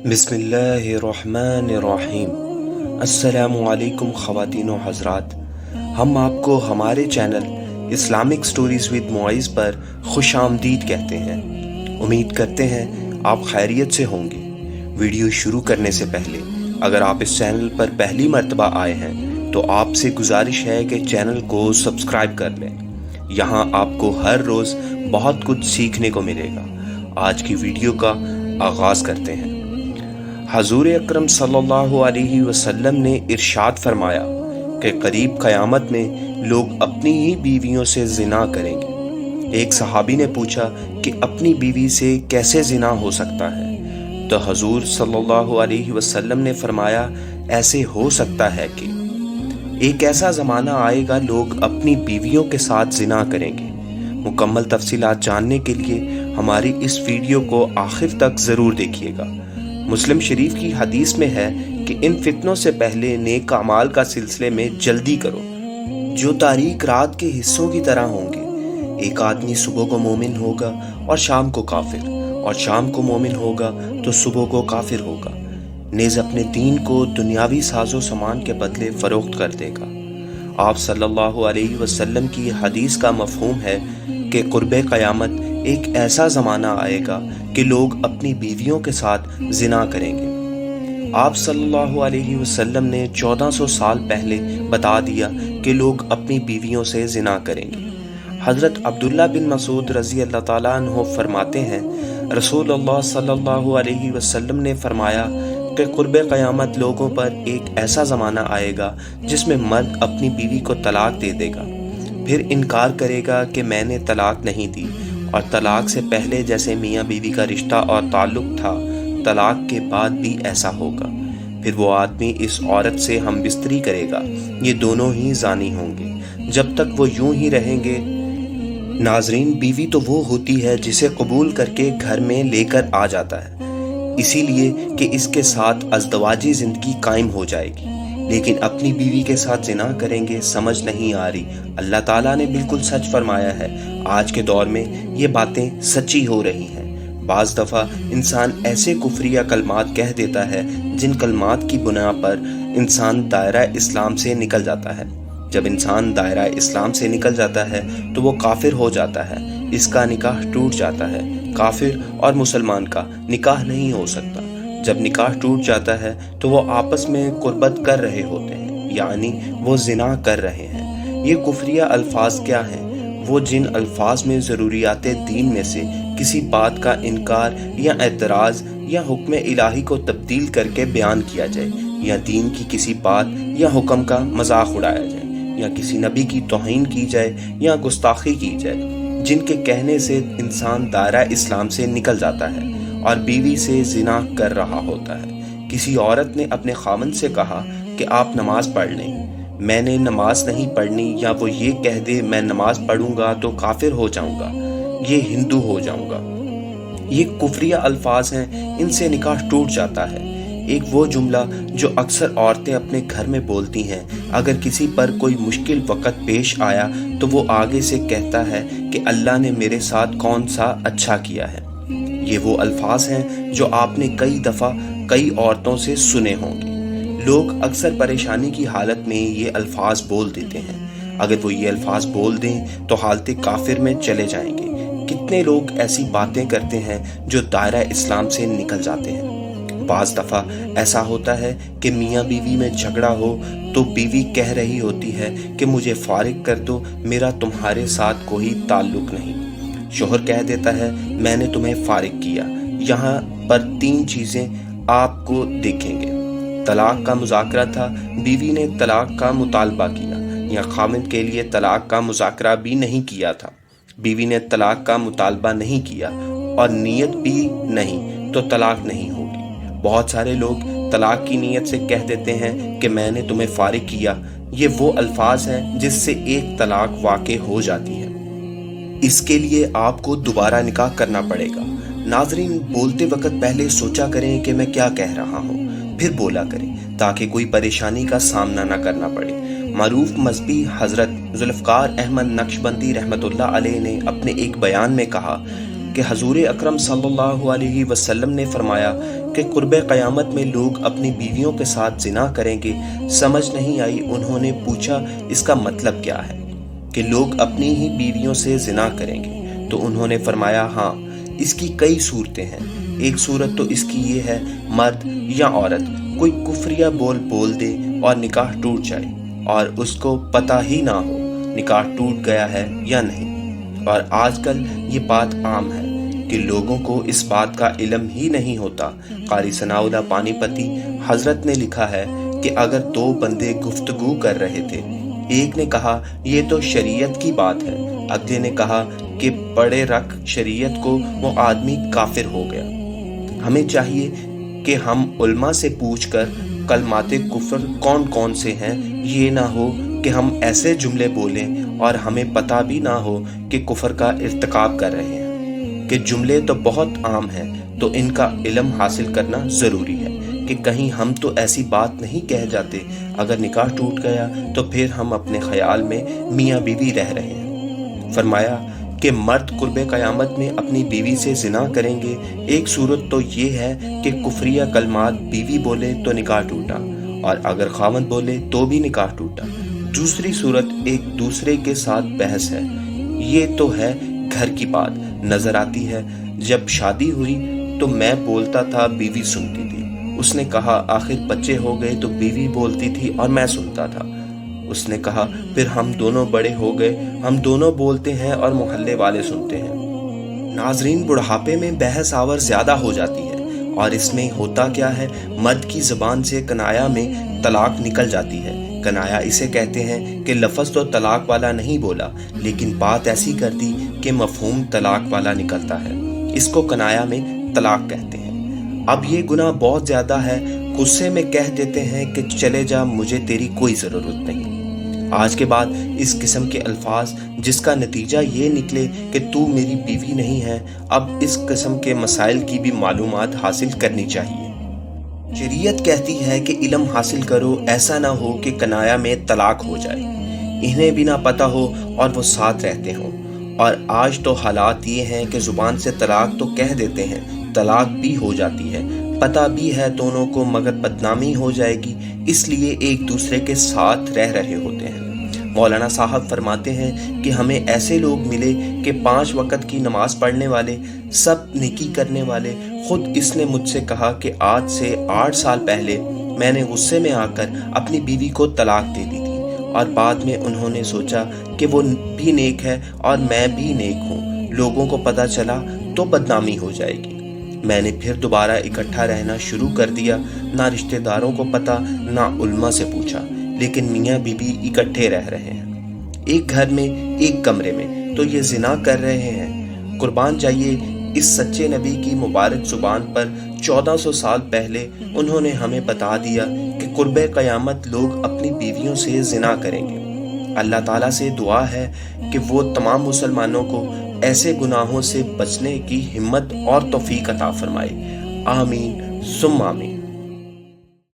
बिस्मिल्लाहिर्रहमानिर्रहीम। अस्सलामुअलैकुम ख़वातीन व हज़रात, हम आपको हमारे channel Islamic stories with Muiz पर खुश आमदीद कहते हैं। उम्मीद करते हैं आप खैरियत से होंगे। वीडियो शुरू करने से पहले अगर आप इस चैनल पर पहली मर्तबा आए हैं तो आपसे गुजारिश है कि चैनल को सब्सक्राइब कर लें। यहाँ आपको हर रोज़ बहुत कुछ सीखने को मिलेगा। आज की वीडियो का आगाज़ करते हैं। हजूर अकरम सल्लल्लाहु अलैहि वसल्लम ने इरशाद फरमाया कि करीब क़यामत में लोग अपनी ही बीवियों से ज़िना करेंगे। एक सहाबी ने पूछा कि अपनी बीवी से कैसे ज़िना हो सकता है? तो हजूर सल्लल्लाहु अलैहि वसल्लम ने फरमाया, ऐसे हो सकता है कि एक ऐसा ज़माना आएगा लोग अपनी बीवियों के साथ ज़िना करेंगे। मुकम्मल तफसीलात जानने के लिए हमारी इस वीडियो को आखिर तक ज़रूर देखिएगा। मुस्लिम शरीफ की हदीस में है कि इन फितनों से पहले नेक अमाल का सिलसिले में जल्दी करो जो तारीक रात के हिस्सों की तरह होंगे। एक आदमी सुबह को मोमिन होगा और शाम को काफिर, और शाम को मोमिन होगा तो सुबह को काफिर होगा। नेज़ अपने दीन को दुनियावी साजो सामान के बदले फरोख्त कर देगा। आप सल्लल्लाहु अलैहि वसल्लम की हदीस का मफहूम है कि कुर्बे क़यामत एक ऐसा ज़माना आएगा कि लोग अपनी बीवियों के साथ ज़िना करेंगे। आप सल्लल्लाहु अलैहि वसल्लम ने 1400 साल पहले बता दिया कि लोग अपनी बीवियों से ज़िना करेंगे। हज़रत अब्दुल्ला बिन मसूद रज़ी अल्लाह ताला अन्हु फरमाते हैं, रसूलुल्लाह सल्लल्लाहु अलैहि वसल्लम ने फरमाया कि कुर्बे क़यामत लोगों पर एक ऐसा ज़माना आएगा जिसमें मर्द अपनी बीवी को तलाक दे देगा, फिर इनकार करेगा कि मैंने तलाक नहीं दी, और तलाक से पहले जैसे मियाँ बीवी का रिश्ता और ताल्लुक़ था तलाक के बाद भी ऐसा होगा। फिर वो आदमी इस औरत से हम बिस्तरी करेगा, ये दोनों ही ज़ानी होंगे जब तक वो यूं ही रहेंगे। नाजरीन, बीवी तो वो होती है जिसे कबूल करके घर में लेकर आ जाता है, इसीलिए कि इसके साथ अज़दवाजी ज़िंदगी कायम हो जाएगी। लेकिन अपनी बीवी के साथ ज़िना करेंगे, समझ नहीं आ रही। अल्लाह ताला ने बिल्कुल सच फरमाया है। आज के दौर में ये बातें सच्ची हो रही हैं। बाज़ दफ़ा इंसान ऐसे कुफ्रिया कलमात कह देता है जिन कलमात की बुना पर इंसान दायरा इस्लाम से निकल जाता है। जब इंसान दायरा इस्लाम से निकल जाता है तो वो काफिर हो जाता है, इसका निकाह टूट जाता है। काफिर और मुसलमान का निकाह नहीं हो सकता। जब निकाह टूट जाता है तो वो आपस में कुर्बत कर रहे होते हैं, यानी वो ज़िना कर रहे हैं। ये कुफ्रिया अल्फाज क्या हैं? वो जिन अल्फाज में ज़रूरियात दीन में से किसी बात का इनकार या एतराज़ या हुक्म इलाही को तब्दील करके बयान किया जाए, या दीन की किसी बात या हुक्म का मजाक उड़ाया जाए, या किसी नबी की तौहीन की जाए या गुस्ताखी की जाए, जिनके कहने से इंसान दायरा इस्लाम से निकल जाता है और बीवी से ज़िना कर रहा होता है। किसी औरत ने अपने खामन से कहा कि आप नमाज पढ़ लें, मैंने नमाज नहीं पढ़नी, या वो ये कह दे मैं नमाज पढ़ूंगा तो काफिर हो जाऊंगा, ये हिंदू हो जाऊंगा। ये कुफ्रिया अल्फाज हैं, इनसे निकाह टूट जाता है। एक वो जुमला जो अक्सर औरतें अपने घर में बोलती हैं, अगर किसी पर कोई मुश्किल वक़्त पेश आया तो वो आगे से कहता है कि अल्लाह ने मेरे साथ कौन सा अच्छा किया है। ये वो अल्फाज हैं जो आपने कई दफ़ा कई औरतों से सुने होंगे। लोग अक्सर परेशानी की हालत में ये अल्फाज बोल देते हैं। अगर वो ये अल्फाज बोल दें तो हालत काफिर में चले जाएंगे। कितने लोग ऐसी बातें करते हैं जो दायरा इस्लाम से निकल जाते हैं। बाज़ दफ़ा ऐसा होता है कि मियाँ बीवी में झगड़ा हो तो बीवी कह रही होती है कि मुझे फारिग कर दो, मेरा तुम्हारे साथ कोई ताल्लुक़ नहीं। शोहर कह देता है मैंने तुम्हें फारिग किया। यहाँ पर 3 चीज़ें आपको देखेंगे। तलाक का मुज़ाकरा था, बीवी ने तलाक का मुतालबा किया, या खामिद के लिए तलाक का मुज़ाकरा भी नहीं किया था, बीवी ने तलाक का मुतालबा नहीं किया और नीयत भी नहीं, तो तलाक नहीं होगी। बहुत सारे लोग तलाक की नीयत से कह देते हैं कि मैंने तुम्हें फारिग किया। ये वो अल्फाज हैं जिससे एक तलाक वाक़े हो जाती है। इसके लिए आपको दोबारा निकाह करना पड़ेगा। नाजरीन, बोलते वक्त पहले सोचा करें कि मैं क्या कह रहा हूँ, फिर बोला करें ताकि कोई परेशानी का सामना न करना पड़े। मारूफ मजहबी हज़रत जुल्फ़िकार अहमद नक्शबंदी रहमतुल्लाह अलैह ने अपने एक बयान में कहा کہ حضور اکرم صلی اللہ علیہ وسلم نے فرمایا کہ قرب قیامت میں لوگ اپنی بیویوں کے ساتھ زنا کریں گے۔ سمجھ نہیں آئی، انہوں نے پوچھا اس کا مطلب کیا ہے کہ لوگ اپنی ہی بیویوں سے زنا کریں گے؟ تو انہوں نے فرمایا ہاں، اس کی کئی صورتیں ہیں۔ ایک صورت تو اس کی یہ ہے، مرد یا عورت کوئی کفریہ بول دے اور نکاح ٹوٹ جائے اور اس کو پتہ ہی نہ ہو نکاح ٹوٹ گیا ہے یا نہیں۔ اور آج کل یہ بات عام ہے کہ لوگوں کو اس بات کا علم ہی نہیں ہوتا۔ قاری ثناء اللہ پانی پتی حضرت نے لکھا ہے کہ اگر دو بندے گفتگو کر رہے تھے، ایک نے کہا یہ تو شریعت کی بات ہے، اگلے نے کہا کہ پڑھے رکھ شریعت کو، وہ آدمی کافر ہو گیا۔ ہمیں چاہیے کہ ہم علماء سے پوچھ کر کلمات کفر کون کون سے ہیں، یہ نہ ہو کہ ہم ایسے جملے بولیں اور ہمیں پتہ بھی نہ ہو کہ کفر کا ارتکاب کر رہے ہیں۔ کہ جملے تو بہت عام ہیں، تو ان کا علم حاصل کرنا ضروری ہے کہ کہیں ہم تو ایسی بات نہیں کہہ جاتے۔ اگر نکاح ٹوٹ گیا تو پھر ہم اپنے خیال میں میاں بیوی رہ رہے ہیں۔ فرمایا کہ مرد قرب قیامت میں اپنی بیوی سے زنا کریں گے۔ ایک صورت تو یہ ہے کہ کفریہ کلمات بیوی بولے تو نکاح ٹوٹا، اور اگر خاوند بولے تو بھی نکاح ٹوٹا۔ دوسری صورت ایک دوسرے کے ساتھ بحث ہے۔ یہ تو ہے گھر کی بات، نظر آتی ہے۔ جب شادی ہوئی تو میں بولتا تھا، بیوی سنتی تھی۔ اس نے کہا آخر بچے ہو گئے تو بیوی بولتی تھی اور میں سنتا تھا۔ اس نے کہا پھر ہم دونوں بڑے ہو گئے، ہم دونوں بولتے ہیں اور محلے والے سنتے ہیں۔ ناظرین، بڑھاپے میں بحث آور زیادہ ہو جاتی ہے، اور اس میں ہوتا کیا ہے، مرد کی زبان سے کنایا میں طلاق نکل جاتی ہے۔ کنایا اسے کہتے ہیں کہ لفظ تو طلاق والا نہیں بولا، لیکن بات ایسی کر دی کہ مفہوم طلاق والا نکلتا ہے۔ اس کو کنایا میں طلاق کہتے ہیں۔ اب یہ گناہ بہت زیادہ ہے، غصے میں کہہ دیتے ہیں کہ چلے جا، مجھے تیری کوئی ضرورت نہیں۔ آج کے بعد اس قسم کے الفاظ جس کا نتیجہ یہ نکلے کہ تو میری بیوی نہیں ہے، اب اس قسم کے مسائل کی بھی معلومات حاصل کرنی چاہیے۔ شریعت کہتی ہے کہ علم حاصل کرو، ایسا نہ ہو کہ کنایا میں طلاق ہو جائے، انہیں بھی نہ پتہ ہو اور وہ ساتھ رہتے ہوں۔ اور آج تو حالات یہ ہیں کہ زبان سے طلاق تو کہہ دیتے ہیں، طلاق بھی ہو جاتی ہے، پتہ بھی ہے دونوں کو، مگر بدنامی ہو جائے گی، اس لیے ایک دوسرے کے ساتھ رہ رہے ہوتے ہیں۔ مولانا صاحب فرماتے ہیں کہ ہمیں ایسے لوگ ملے کہ 5 وقت کی نماز پڑھنے والے، سب نیکی کرنے والے۔ خود اس نے مجھ سے کہا کہ آج سے 8 سال پہلے میں نے غصے میں آ کر اپنی بیوی کو طلاق دے دی تھی، اور بعد میں انہوں نے سوچا کہ وہ بھی نیک ہے اور میں بھی نیک ہوں، لوگوں کو پتہ چلا تو بدنامی ہو جائے گی۔ میں نے پھر دوبارہ اکٹھا رہنا شروع کر دیا، نہ رشتہ داروں کو پتہ، نہ علماء سے پوچھا، لیکن میاں بیوی اکٹھے رہ رہے ہیں، ایک گھر میں، ایک کمرے میں، تو یہ زنا کر رہے ہیں۔ قربان جائیے اس سچے نبی کی مبارک زبان پر 1400 سال پہلے انہوں نے ہمیں بتا دیا کہ قرب قیامت لوگ اپنی بیویوں سے زنا کریں گے۔ اللہ تعالیٰ سے دعا ہے کہ وہ تمام مسلمانوں کو ایسے گناہوں سے بچنے کی ہمت اور توفیق عطا فرمائے۔ آمین ثم آمین۔